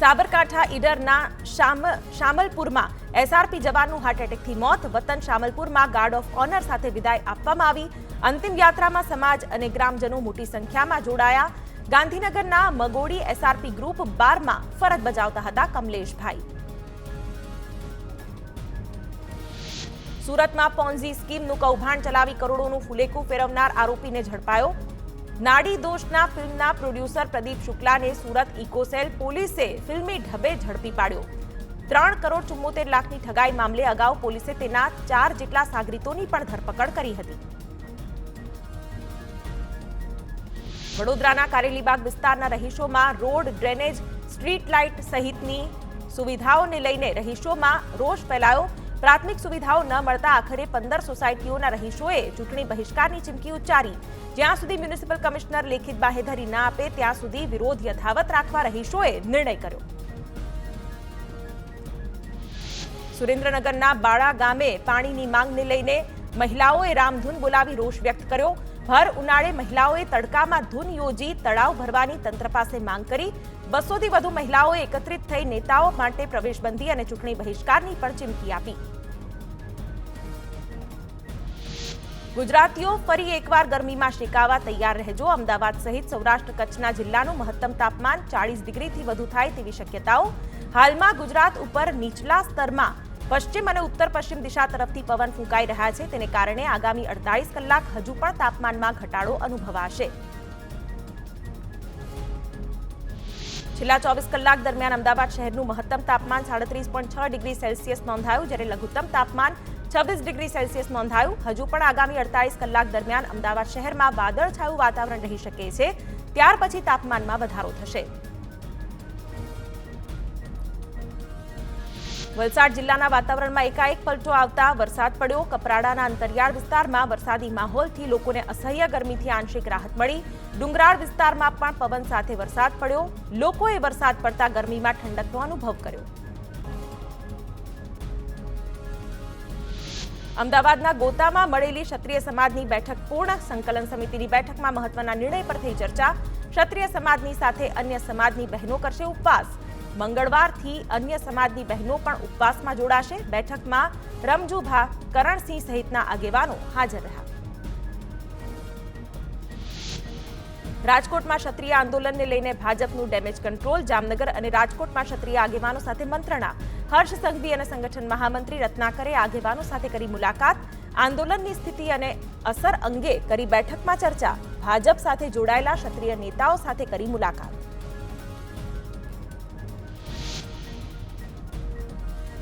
Sabarkantha ઈડરના શામલપુરમાં SRP જવાનનું heart એટેકથી મોત. વતન શામલપુરમાં guard of honour સાથે વિદાય આપવામાં આવી. અંતિમ યાત્રામાં સમાજ અને ગ્રામજનો મોટી સંખ્યામાં જોડાયા. ગાંધીનગરના મગોડી એસઆરપી ગ્રુપ 12માં ફરજ બજાવતા હતા કમલેશભાઈ. સુરતમાં પોન્ઝી સ્કીમનું કૌભાંડ ચલાવી કરોડોનું ફુલેકું ફેરવનાર આરોપીને ઝડપાયો. નાડી દોષના ફિલ્મના પ્રોડ્યુસર પ્રદીપ શુક્લાને સુરત ઇકોસેલ પોલીસે ફિલ્મી ઢબે ઝડપી પાડ્યો. 3,74,00,000ની ઠગાઈ મામલે અગાઉ પોલીસે તેના 4 જેટલા સાગરીતોની પણ ધરપકડ કરી હતી. વડોદરાના કારેલીબાગ વિસ્તારના રહીશોમાં રોડ, ડ્રેનેજ, સ્ટ્રીટ લાઇટ સહિતની સુવિધાઓને લઈને રહીશોમાં રોષ ફેલાયો. પ્રાથમિક સુવિધાઓ ન મળતા આખરે 15 સોસાયટીઓના રહીશોએ ચૂંટણી બહિષ્કારની ચીમકી ઉચ્ચારી. જ્યાં સુધી મ્યુનિસિપલ કમિશનર લેખિત બાહેધરી ના આપે ત્યાં સુધી વિરોધ યથાવત રાખવા રહીશોએ નિર્ણય કર્યો. સુરેન્દ્રનગરના બાળા ગામે પાણીની માંગને લઈને મહિલાઓએ રામધૂન બોલાવી રોષ વ્યક્ત કર્યો. ભર ઉનાળે મહિલાઓએ તડકામાં ધૂન યોજી તળાવ ભરવાની તંત્ર પાસે માંગ કરી. 200થી વધુ મહિલાઓએ એકત્રિત થઈ નેતાઓ માટે પ્રવેશબંધી અને ચૂંટણી બહિષ્કારની પણ ચીમકી આપી. ગુજરાતીઓ ફરી એકવાર ગરમીમાં શેકાવા તૈયાર રહેજો. અમદાવાદ સહિત સૌરાષ્ટ્ર કચ્છના જિલ્લાનું મહત્તમ તાપમાન 40 ડિગ્રીથી વધુ થાય તેવી શક્યતાઓ. હાલમાં ગુજરાત ઉપર નીચલા સ્તરમાં પશ્ચિમ અને ઉત્તર પશ્ચિમ દિશા તરફથી પવન ફૂંકાઈ રહ્યા છે. તેને કારણે આગામી 48 કલાક હજુ પણ તાપમાનમાં ઘટાડો અનુભવાશે. છેલ્લા 24 કલાક દરમિયાન અમદાવાદ શહેરનું મહત્તમ તાપમાન 37.6 ડિગ્રી સેલ્સિયસ નોંધાયું, જ્યારે લઘુત્તમ તાપમાન 26 ડિગ્રી સેલ્સિયસ નોંધાયું. હજુ પણ આગામી 48 કલાક દરમિયાન અમદાવાદ શહેરમાં વાદળછાયું વાતાવરણ રહી શકે છે. ત્યાર પછી તાપમાનમાં વધારો થશે. વલસાડ જિલ્લાના વાતાવરણમાં એકાએક પલટો આવતા વરસાદ પડ્યો. કપરાડાના અંતરિયાળ વિસ્તારમાં વરસાદી માહોલથી લોકોને અસહ્ય ગરમીથી આંશિક રાહત મળી. ડુંગરાળ વિસ્તારમાં પણ પવન સાથે વરસાદ પડ્યો. લોકોએ વરસાદ પડતા ગરમીમાં ઠંડકનો અનુભવ કર્યો. અમદાવાદના ગોતામાં મળેલી ક્ષત્રિય સમાજની બેઠક પૂર્ણ. સંકલન સમિતિની બેઠકમાં મહત્વના નિર્ણય પર થઈ ચર્ચા. ક્ષત્રિય સમાજની સાથે અન્ય સમાજની બહેનો કરશે ઉપવાસ. મંગળવારથી અન્ય સમાજની બહેનો પણ ઉપવાસમાં જોડાશે. બેઠકમાં રમજુભા, કરણસિંહ સહિતના આગેવાનો હાજર રહ્યા. રાજકોટમાં ક્ષત્રિય આંદોલનને લઈને ભાજપનું ડેમેજ કંટ્રોલ. જામનગર અને રાજકોટમાં ક્ષત્રિય આગેવાનો સાથે મંત્રણા. હર્ષ સંઘવી અને સંગઠન મહામંત્રી રત્નાકરે આગેવાનો સાથે કરી મુલાકાત. આંદોલનની સ્થિતિ અને અસર અંગે કરી બેઠકમાં ચર્ચા. ભાજપ સાથે જોડાયેલા ક્ષત્રિય નેતાઓ સાથે કરી મુલાકાત.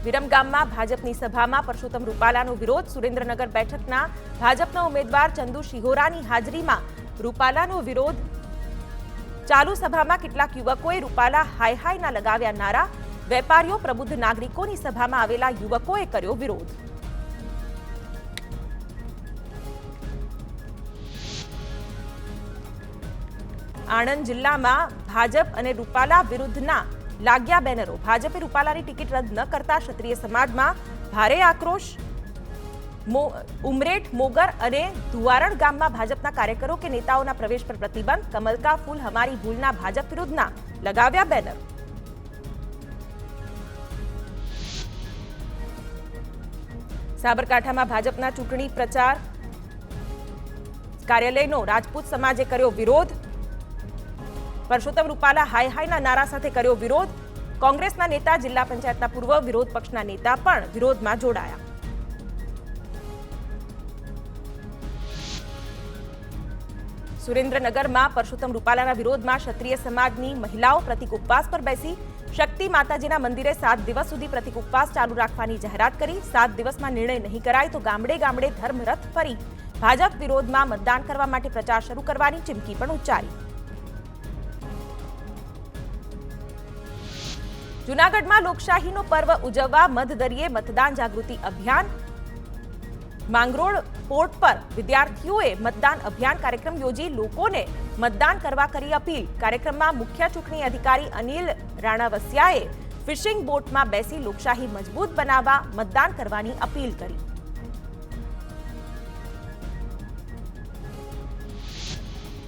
વિરમગામમાં ભાજપની સભામાં પરસોત્તમ રૂપાલાનો વિરોધ. સુરેન્દ્રનગર બેઠકના ભાજપના ઉમેદવાર ચંદુ શિહોરાની હાજરીમાં રૂપાલાનો વિરોધ. ચાલુ સભામાં કેટલાક યુવકોએ રૂપાલા હાય હાયના લગાવ્યા નારા. વેપારીઓ, પ્રબુદ્ધ નાગરિકોની સભામાં આવેલા યુવકોએ કર્યો વિરોધ. આણંદ જિલ્લામાં ભાજપ અને રૂપાલા વિરુદ્ધના લાગ્યા બેનરો. ભાજપે રૂપાલાની ટિકિટ રદ ન કરતા ક્ષત્રિય સમાજમાં ભારે આક્રોશ. ઉમરેઠ, મોગર અને ધુવારણ ગામમાં ભાજપના કાર્યકરો કે નેતાઓના પ્રવેશ પર પ્રતિબંધ. કમલ કા ફૂલ હમારી ભૂલના ભાજપ વિરુદ્ધના લગાવ્યા બેનર. સાબરકાંઠામાં ભાજપના ચૂંટણી પ્રચાર કાર્યાલયનો રાજપૂત સમાજે કર્યો વિરોધ. પરસોત્તમ રૂપાલા હાય હાયના નારા સાથે કર્યો વિરોધ. કોંગ્રેસના નેતા, જિલ્લા પંચાયતના પૂર્વ વિરોધ પક્ષના નેતા પણ વિરોધમાં જોડાયા. સુરેન્દ્રનગરમાં પરસોત્તમ રૂપાલાના વિરોધમાં ક્ષત્રિય સમાજની મહિલાઓ પ્રતિક ઉપવાસ પર બેસી. શક્તિ માતાજીના મંદિરે 7 દિવસ સુધી પ્રતિક ઉપવાસ ચાલુ રાખવાની જાહેરાત કરી. 7 દિવસમાં નિર્ણય નહીં કરાય તો ગામડે ગામડે ધર્મરથ ફરી ભાજપ વિરોધમાં મતદાન કરવા માટે પ્રચાર શરૂ કરવાની ચીમકી પણ ઉચ્ચારી. જૂનાગઢમાં લોકશાહીનો પર્વ ઉજવવા મધદરિયે મતદાન જાગૃતિ અભિયાન. માંગરોળ પોર્ટ પર વિદ્યાર્થીઓએ મતદાન અભિયાન કાર્યક્રમ યોજી લોકોને મતદાન કરવા કરી અપીલ. કાર્યક્રમમાં મુખ્ય ચૂંટણી અધિકારી અનિલ રાણાવસિયાએ ફિશિંગ બોટમાં બેસી લોકશાહી મજબૂત બનાવવા મતદાન કરવાની અપીલ કરી.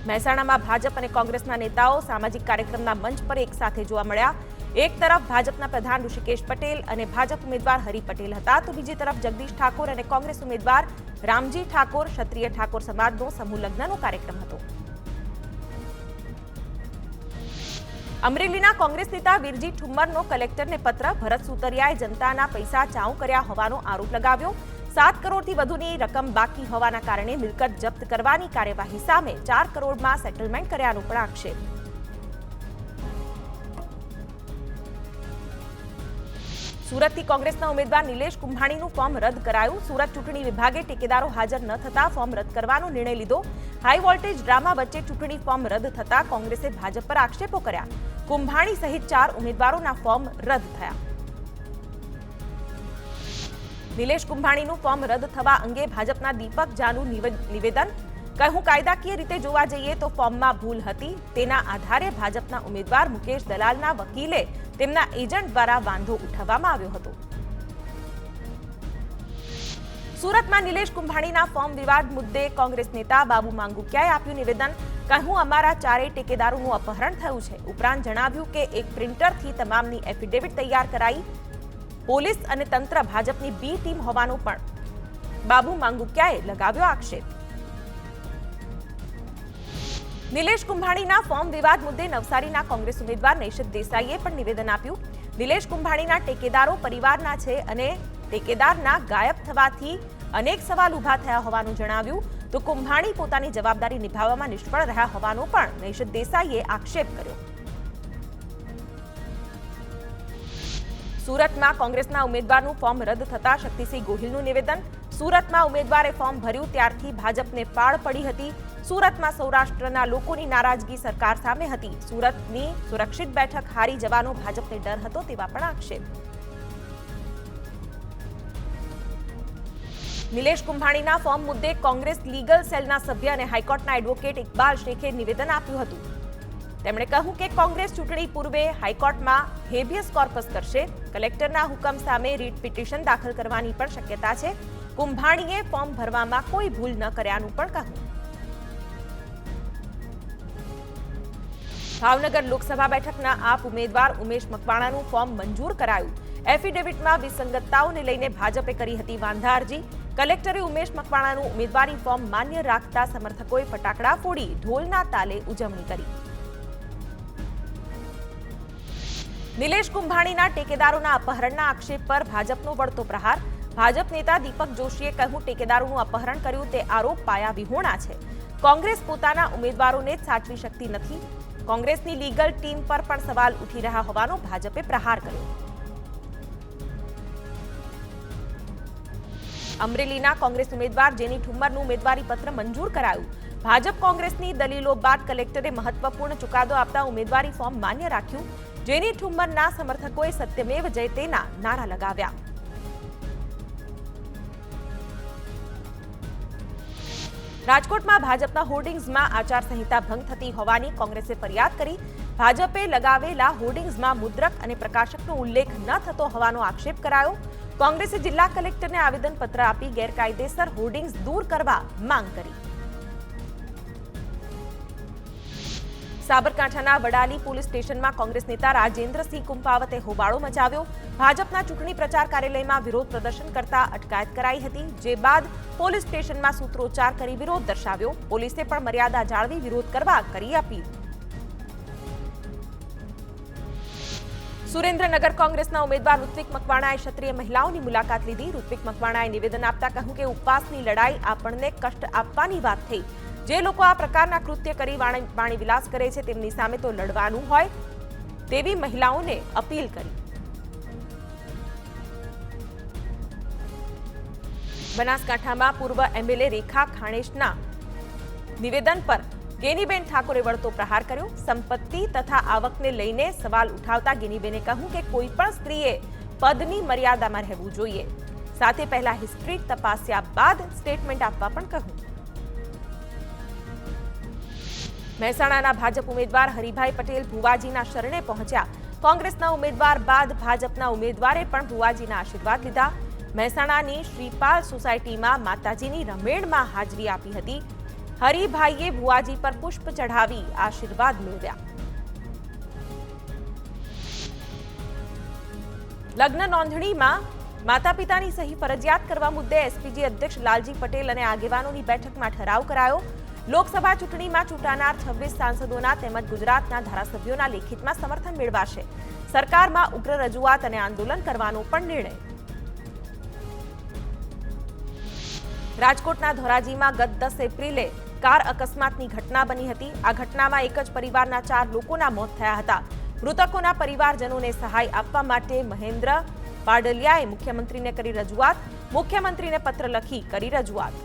મહેસાણામાં ભાજપ અને કોંગ્રેસના નેતાઓ સામાજિક કાર્યક્રમના મંચ પર એક સાથે જોવા મળ્યા. એક તરફ ભાજપના પ્રધાન ઋષિકેશ પટેલ અને ભાજપ ઉમેદવાર હરિ પટેલ હતા, તો બીજી તરફ જગદીશ ઠાકોર અને કોંગ્રેસ ઉમેદવાર રામજી ઠાકોર ક્ષત્રિય ઠાકોર સમાજનો સમૂહ લગ્નનો કાર્યક્રમ હતો. અમરેલીના કોંગ્રેસ નેતા વીરજી ઠુમ્મરનો કલેક્ટરને પત્ર. ભરત સુતરિયાએ જનતાના પૈસા ચાઉ કર્યા હોવાનો આરોપ લગાવ્યો. 7 કરોડથી વધુની રકમ બાકી હોવાના કારણે મિલકત જપ્ત કરવાની કાર્યવાહી સામે 4 કરોડમાં સેટલમેન્ટ કર્યાનો પણ આક્ષેપ. સુરતથી કોંગ્રેસના ઉમેદવાર નિલેશ કુંભાણીનું ફોર્મ રદ કરાયું. સુરત ચૂંટણી વિભાગે ટેકેદારો હાજર ન થતા ફોર્મ રદ કરવાનો નિર્ણય લીધો. હાઈ વોલ્ટેજ ડ્રામા વચ્ચે ચૂંટણી ફોર્મ રદ થતા કોંગ્રેસે ભાજપ પર આક્ષેપો કર્યા. કુંભાણી સહિત 4 ઉમેદવારોના ફોર્મ રદ થયા. નિલેશ કુંભાણીનું ફોર્મ રદ થવા અંગે ભાજપના દીપક જાનું નિવેદન. કહ્યું, કાયદાકીય રીતે જોવા જઈએ તો ફોર્મમાં ભૂલ હતી. તેના આધારે ભાજપના ઉમેદવાર મુકેશ દલાલના વકીલે તેમના એજન્ટ દ્વારા વાંધો ઉઠાવવામાં આવ્યો હતો. સુરતમાં નિલેશ કુંભાણીના ફોર્મ વિવાદ મુદ્દે કોંગ્રેસ નેતા બાબુ માંગુકિયાએ આપ્યું નિવેદન. કહ્યું, અમારા 4 ટેકેદારોનું અપહરણ થયું છે. ઉપરાંત જણાવ્યું કે એક પ્રિન્ટરથી તમામની એફિડેવિટ તૈયાર કરાઈ. પોલીસ અને તંત્ર ભાજપની બી ટીમ હોવાનો પણ બાબુ માંગુકિયાએ લગાવ્યો આક્ષેપ. નિલેશ કુંભાણીના ફોર્મ વિવાદ મુદ્દે નવસારીના કોંગ્રેસ ઉમેદવાર નૈશદ દેસાઈએ પણ નિવેદન આપ્યું. નિલેશ કુંભાણીના ટેકેદારો પરિવારના છે અને ટેકેદારના ગાયબ થવાથી અનેક સવાલ ઉભા થયા હોવાનું જણાવ્યું. તો કુંભાણી પોતાની જવાબદારી નિભાવવામાં નિષ્ફળ રહ્યા હોવાનો પણ નૈશદ દેસાઈએ આક્ષેપ કર્યો. સુરતમાં કોંગ્રેસના ઉમેદવારનું ફોર્મ રદ થતા શક્તિસિંહ ગોહિલનું નિવેદન. સુરતમાં ઉમેદવારે ફોર્મ ભર્યું ત્યારથી ભાજપને પાળ પડી હતી. સુરતમાં સૌરાષ્ટ્રના લોકોની નારાજગી સરકાર સામે હતી. સુરતની સુરક્ષિત બેઠક હારી જવાનો ભાજપને ડર હતો તેવા પણ આક્ષેપ. નિલેશ કુંભાણીના ફોર્મ મુદ્દે કોંગ્રેસ લીગલ સેલના સભ્ય અને હાઈકોર્ટના એડવોકેટ ઇકબાલ શેખે નિવેદન આપ્યું હતું. તેમણે કહ્યું કે કોંગ્રેસ ચૂંટણી પૂર્વે હાઈકોર્ટમાં હેબિયસ કોર્પસ કરશે. કલેક્ટરના હુકમ સામે રીટ પિટિશન દાખલ કરવાની પણ શક્યતા છે. કુંભાણીએ ફોર્મ ભરવામાં કોઈ ભૂલ ન કર્યાનું પણ કહ્યું. ભાવનગર લોકસભા બેઠકના આપ ઉમેદવાર ઉમેશ મકવાણાનું ફોર્મ મંજૂર કરાયું. એફિડેવિટમાં વિસંગતતાઓને લઈને ભાજપે કરી હતી વાંધા અરજી. કલેક્ટરે ઉમેશ મકવાણાનું ઉમેદવારી ફોર્મ માન્ય રાખતા સમર્થકોએ ફટાકડા ફોડી ઢોલના તાલે ઉજવણી કરી. નિલેશ કુંભાણીના ટેકેદારોના અપહરણના આક્ષેપ પર ભાજપનો વળતો પ્રહાર. ભાજપ નેતા દીપક જોશીએ કહ્યું, ટેકેદારોનું અપહરણ કર્યું તે આરોપ પાયા વિહોણા છે. કોંગ્રેસ પોતાના ઉમેદવારોને જ સાચવી શકતી નથી. કોંગ્રેસની લીગલ ટીમ પર પણ સવાલ ઉઠી રહ્યા હોવાનો ભાજપે પ્રહાર કર્યો. અમરેલીના કોંગ્રેસ ઉમેદવાર જેની ઠુમ્મરનું ઉમેદવારી પત્ર મંજૂર કરાયું. ભાજપ કોંગ્રેસની દલીલો બાદ કલેક્ટરે મહત્વપૂર્ણ ચુકાદો આપતા ઉમેદવારી ફોર્મ માન્ય રાખ્યું. જેની ઠુમ્મરના સમર્થકોએ સત્યમેવ જયતેના નારા લગાવ્યા. રાજકોટમાં ભાજપના હોર્ડિંગ્સમાં આચારસંહિતા ભંગ થતી હોવાની કોંગ્રેસે ફરિયાદ કરી. ભાજપે લગાવેલા હોર્ડિંગ્સમાં મુદ્રક અને પ્રકાશકનો ઉલ્લેખ ન થતો હોવાનો આક્ષેપ કરાયો. કોંગ્રેસે જિલ્લા કલેક્ટરને આવેદનપત્ર આપી ગેરકાયદેસર હોર્ડિંગ્સ દૂર કરવા માંગ કરી. સાબરકાંઠાના વડાલી પોલીસ સ્ટેશનમાં કોંગ્રેસ નેતા રાજેન્દ્રસિંહ કુંપાવતે હોબાળો મચાવ્યો. ભાજપના ચૂંટણી પ્રચાર કાર્યાલયમાં વિરોધ પ્રદર્શન કરતા અટકાયત કરાઈ હતી. જે બાદ પોલીસ સ્ટેશનમાં સૂત્રોચ્ચાર કરી વિરોધ દર્શાવ્યો. પોલીસે પણ મર્યાદા જાળવી વિરોધ કરવા કરી અપીલ. સુરેન્દ્રનગર કોંગ્રેસના ઉમેદવાર ઋત્વિક મકવાણાએ ક્ષત્રિય મહિલાઓની મુલાકાત લીધી. ઋત્વિક મકવાણાએ નિવેદન આપતા કહ્યું કે ઉપવાસની લડાઈ આપણને કષ્ટ આપવાની વાત થઈ. જે લોકો આ પ્રકારના કૃત્ય કરી વાણી વિલાસ કરે છે તેમની સામે તો લડવાનું હોય તેવી મહિલાઓને અપીલ કરી. બનાસકાંઠામાં પૂર્વ એમએલએ રેખા ખાણેશના નિવેદન પર ગેનીબેન ઠાકોરે વળતો પ્રહાર કર્યો. સંપત્તિ તથા આવકને લઈને સવાલ ઉઠાવતા ગેનીબેને કહ્યું કે કોઈ પણ સ્ત્રીએ પદની મર્યાદામાં રહેવું જોઈએ. સાથે પહેલા હિસ્ટ્રી તપાસ્યા બાદ સ્ટેટમેન્ટ આપવા પણ કહ્યું. મહેસાણાના ભાજપ ઉમેદવાર હરિભાઈ પટેલ ભુવાજીના શરણે પહોંચ્યા. કોંગ્રેસના ઉમેદવાર બાદ ભાજપના ઉમેદવારે પણ ભુવાજીના આશીર્વાદ લીધા. મહેસાણાની શ્રીપાલ સોસાયટીમાં માતાજીની રમેણમાં હાજરી આપી હતી. હરિભાઈએ ભુવાજી પર પુષ્પ ચઢાવી આશીર્વાદ મેળવ્યા. લગ્ન નોંધણીમાં માતા પિતાની સહી ફરજિયાત કરવા મુદ્દે એસપીજી અધ્યક્ષ લાલજી પટેલ અને આગેવાનોની બેઠકમાં ઠરાવ કરાયો. લોકસભા ચૂંટણીમાં ચૂંટાનાર 26 સાંસદોના તેમજ ગુજરાતના ધારાસભ્યોના લેખિતમાં સમર્થન મેળવાશે. સરકારમાં ઉગ્ર રજૂઆત અને આંદોલન કરવાનો પણ નિર્ણય. રાજકોટના ધોરાજીમાં ગત 10 એપ્રિલે કાર અકસ્માતની ઘટના બની હતી. આ ઘટનામાં એક જ પરિવારના 4 લોકોના મોત થયા હતા. મૃતકોના પરિવારજનોને સહાય આપવા માટે મહેન્દ્ર પાડલિયાએ મુખ્યમંત્રીને કરી રજૂઆત. મુખ્યમંત્રીને પત્ર લખી કરી રજૂઆત.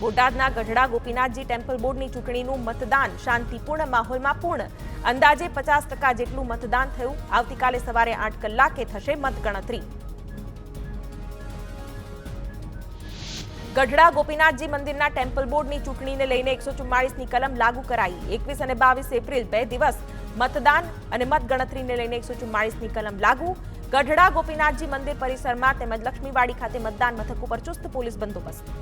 બોટાદના ગઢડા ગોપીનાથજી ટેમ્પલ બોર્ડની ચૂંટણીનું મતદાન શાંતિપૂર્ણ માહોલમાં પૂર્ણ. અંદાજે 50% જેટલું મતદાન થયું. આવતીકાલે સવારે 8 કલાકે થશે મતગણતરી. ગઢડા ગોપીનાથજી મંદિરના ટેમ્પલ બોર્ડની ચૂંટણીને લઈને 144ની કલમ લાગુ કરાઈ. 21 અને 22 એપ્રિલ 2 દિવસ મતદાન અને મતગણતરીને લઈને 144ની કલમ લાગુ. ગઢડા ગોપીનાથજી મંદિર પરિસરમાં તેમજ લક્ષ્મીવાડી ખાતે મતદાન મથક ઉપર ચુસ્ત પોલીસ બંદોબસ્ત.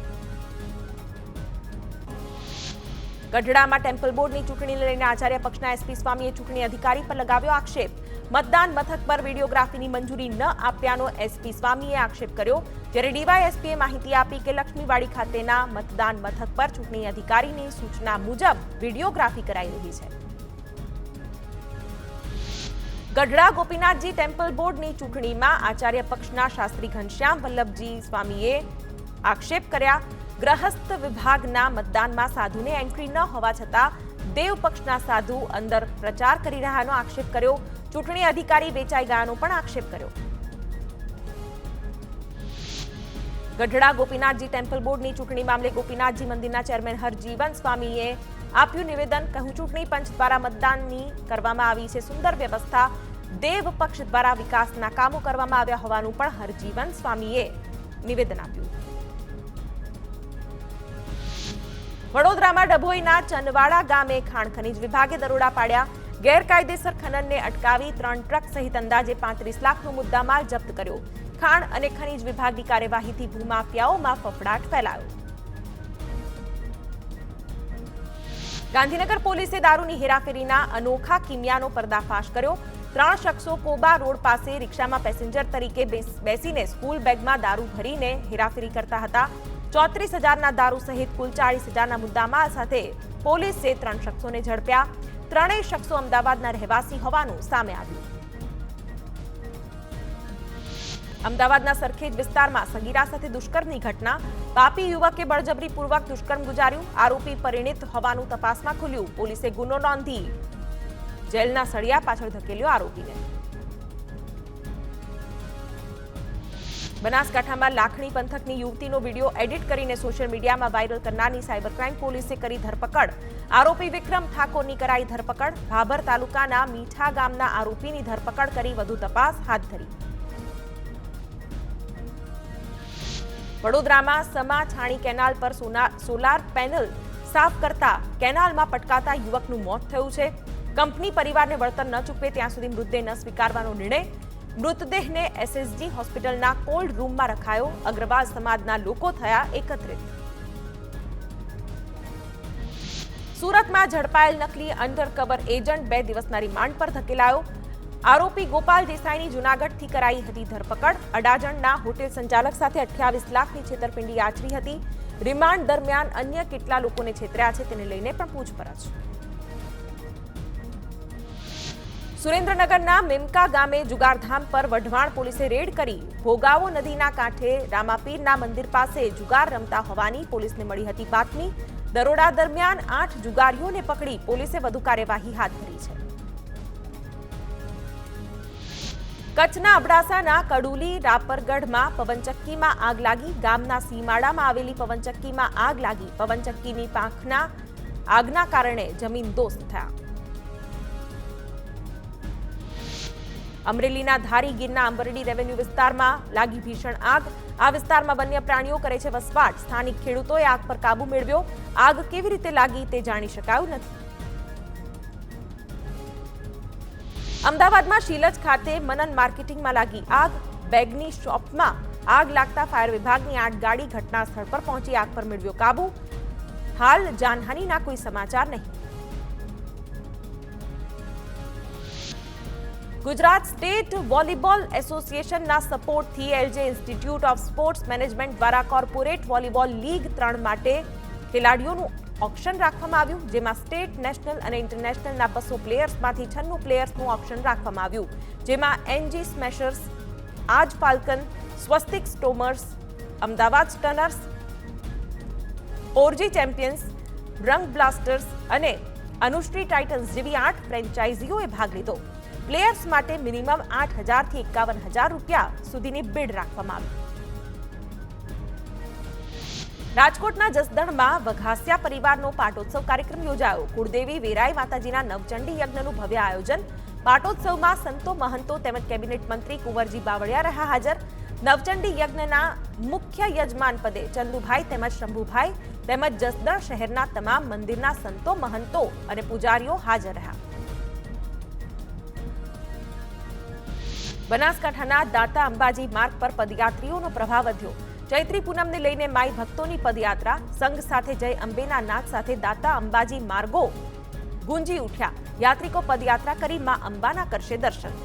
ગઢડામાં ટેમ્પલ બોર્ડની ચૂંટણીને લઈને આચાર્ય પક્ષના એસપી સ્વામીએ ચૂંટણી અધિકારી પર લગાવ્યો આક્ષેપ. મતદાન મથક પર વિડીયોગ્રાફીની મંજૂરી ન આપ્યાનો એસપી સ્વામીએ આક્ષેપ કર્યો. જ્યારે ડીવાયએસપીએ માહિતી આપી કે લક્ષ્મીવાડી ખાતેના મતદાન મથક પર ચૂંટણી અધિકારીની સૂચના મુજબ વિડીયોગ્રાફી કરાઈ રહી છે. ગઢડા ગોપીનાથજી ટેમ્પલ બોર્ડની ચૂંટણીમાં આચાર્ય પક્ષના શાસ્ત્રી ઘનશ્યામ વલ્લભજી સ્વામીએ આક્ષેપ કર્યા. ગ્રહસ્થ વિભાગના મતદાનમાં સાધુને એન્ટ્રી ન હોવા છતાં દેવ પક્ષના સાધુ અંદર પ્રચાર કરી રહ્યાનો આક્ષેપ કર્યો. ચૂંટણી અધિકારી વેચાઈ ગયાનો પણ આક્ષેપ કર્યો. ગઢડા ગોપીનાથજી ટેમ્પલ બોર્ડની ચૂંટણી મામલે ગોપીનાથજી મંદિરના ચેરમેન હરજીવન સ્વામીએ આપ્યું નિવેદન. કહ્યું ચૂંટણી પંચ દ્વારા મતદાનની કરવામાં આવી છે સુંદર વ્યવસ્થા. દેવ પક્ષ દ્વારા વિકાસના કામો કરવામાં આવ્યા હોવાનું પણ હરજીવન સ્વામીએ નિવેદન આપ્યું. વડોદરામાં ડભોઈના ચનવાડા ગામે ખાણ ખનીજ વિભાગે દરોડા પાડ્યા. ગેરકાયદેસર ખનનને અટકાવી 3 ટ્રક સહિત અંદાજે 35 લાખનો મુદ્દામાલ જપ્ત કર્યો. ખાણ અને ખનીજ વિભાગની કાર્યવાહીથી ભૂમાફિયાઓમાં ફફડાટ ફેલાયો. ગાંધીનગર પોલીસે દારૂની હેરાફેરીના અનોખા કિમિયાનો પર્દાફાશ કર્યો. 3 શખ્સો કોબા રોડ પાસે રિક્ષામાં પેસેન્જર તરીકે બેસીને સ્કૂલ બેગમાં દારૂ ભરીને હેરાફેરી કરતા હતા. 34,000ના દારૂ સહિત કુલ 40,000ના મુદ્દામાલ સાથે પોલીસે 3 શખ્સોને ઝડપ્યા. 3 શખ્સો અમદાવાદના રહેવાસી હોવાનું સામે આવ્યું. અમદાવાદના સરખેજ વિસ્તારમાં સગીરા સાથે દુષ્કર્મની ઘટના. પાપી યુવકે બળજબરીપૂર્વક દુષ્કર્મ ગુજાર્યું. આરોપી પરિણીત હોવાનું તપાસમાં ખુલ્યું. પોલીસે ગુનો નોંધી જેલના સળિયા પાછળ ધકેલ્યો આરોપીને. બનાસકાંઠામાં લાખણી પંથકની યુવતીનો વિડીયો એડિટ કરીને સોશિયલ મીડિયામાં વાયરલ કરનારની સાયબર ક્રાઇમ પોલીસે કરી ધરપકડ. આરોપી વિક્રમ ઠાકોરની કરાઈ ધરપકડ. ભાભર તાલુકાના મીઠા ગામના આરોપીની ધરપકડ કરી વધુ તપાસ હાથ ધરી. વડોદરામાં સમા છાણી કેનાલ પર સોલાર પેનલ સાફ કરતા કેનાલમાં પટકાતા યુવકનું મોત થયું છે. કંપની પરિવારને વળતર ન ચૂકવે ત્યાં સુધી મૃતદેહ ન સ્વીકારવાનો નિર્ણય. મૃતદેહને એસએસજી હોસ્પિટલના કોલ્ડ રૂમમાં રખાયો. અગ્રવાલ સમાજના લોકો થયા એકત્રિત. સુરતમાં ઝડપાયેલ નકલી અંડરકવર એજન્ટ 2 દિવસના રિમાન્ડ પર ધકેલાયો. આરોપી ગોપાલ દેસાઈની જૂનાગઢથી કરાઈ હતી ધરપકડ. અડાજણના હોટેલ સંચાલક સાથે 28 લાખની છેતરપિંડી આચરી હતી. રિમાન્ડ દરમિયાન અન્ય કેટલા લોકોને છેતર્યા છે તેને લઈને પણ પૂછપરછ. સુરેન્દ્રનગરના મેમકા ગામે જુગારધામ પર વઢવાણ પોલીસે રેડ કરી. ભોગાવો નદીના કાંઠે રામાપીરના મંદિર પાસે જુગાર રમતા હોવાની પોલીસને મળી હતી બાતમી. દરોડા દરમિયાન 8 જુગારીઓને પકડી પોલીસે વધુ કાર્યવાહી હાથ ધરી છે. કચ્છના અબડાસાના કડુલી રાપરગઢમાં પવનચક્કીમાં આગ લાગી. ગામના સીમાડામાં આવેલી પવનચક્કીમાં આગ લાગી. પવનચક્કીની પાંખના આગના કારણે જમીનદોસ્ત થયા. અમરેલીના ધારી ગીરના અંબરડી રેવન્યુ વિસ્તારમાં લાગી ભીષણ આગ. આ વિસ્તારમાં વન્ય પ્રાણીઓ કરે છે વસવાટ. સ્થાનિક ખેડૂતોએ આગ પર કાબુ મેળવ્યો. આગ કેવી રીતે લાગી તે જાણી શકાયું નથી. અમદાવાદમાં શીલજ ખાતે મનન માર્કેટિંગમાં લાગી આગ. બેગની શોપમાં આગ લાગતા ફાયર વિભાગની 8 ગાડી ઘટના સ્થળ પર પહોંચી આગ પર મેળવ્યો કાબુ. હાલ જાનહાનિના કોઈ સમાચાર નહીં. ગુજરાત સ્ટેટ વોલીબોલ એસોસિએશનના સપોર્ટથી LJ institute of sports management દ્વારા કોર્પોરેટ વોલીબોલ લીગ 3 માટે ખેલાડીઓનું ઓક્શન રાખવામાં આવ્યું, જેમાં સ્ટેટ, નેશનલ અને ઇન્ટરનેશનલના 200 પ્લેયર્સમાંથી 96 પ્લેયર્સનું ઓક્શન રાખવામાં આવ્યું, જેમાં એનજી સ્મેશર્સ, આજ ફાલ્કન, સ્વસ્તિક સ્ટોમર્સ, અમદાવાદ સ્ટનર્સ, ઓરજી ચેમ્પિયન્સ, રંગ બ્લાસ્ટર્સ અને અનુશ્રી ટાઇટન્સ જેવી 8 ફ્રેન્ચાઇઝીઓએ ભાગ લીધો. પ્લેયર્સ માટે મિનિમમ 8,000 થી 51,000 રૂપિયા સુધીની બિડ રાખવામાં આવી. રાજકોટના જસદણમાં વઘાસિયા પરિવારનો પાટોત્સવ કાર્યક્રમ યોજાયો. કુળદેવી વેરાઈ માતાજીના નવચંડી યજ્ઞનું ભવ્ય આયોજન. પાટોત્સવમાં સંતો, મહંતો તેમજ કેબિનેટ મંત્રી કુંવરજી બાવળિયા રહ્યા હાજર. નવચંડી યજ્ઞના મુખ્ય યજમાન પદે ચંદુભાઈ તેમજ શંભુભાઈ તેમજ જસદણ શહેરના તમામ મંદિરના સંતો, મહંતો અને પૂજારીઓ હાજર રહ્યા. બનાસકાંઠાના દાતા અંબાજી માર્ગ પર પદયાત્રીઓનો પ્રવાહ વધ્યો. ચૈત્રી પૂનમને લઈને માઈ ભક્તોની પદયાત્રા. સંઘ સાથે જય અંબેના નાદ સાથે દાતા અંબાજી માર્ગો ગુંજી ઉઠ્યા. યાત્રિકો પદયાત્રા કરી માં અંબાના કરશે દર્શન.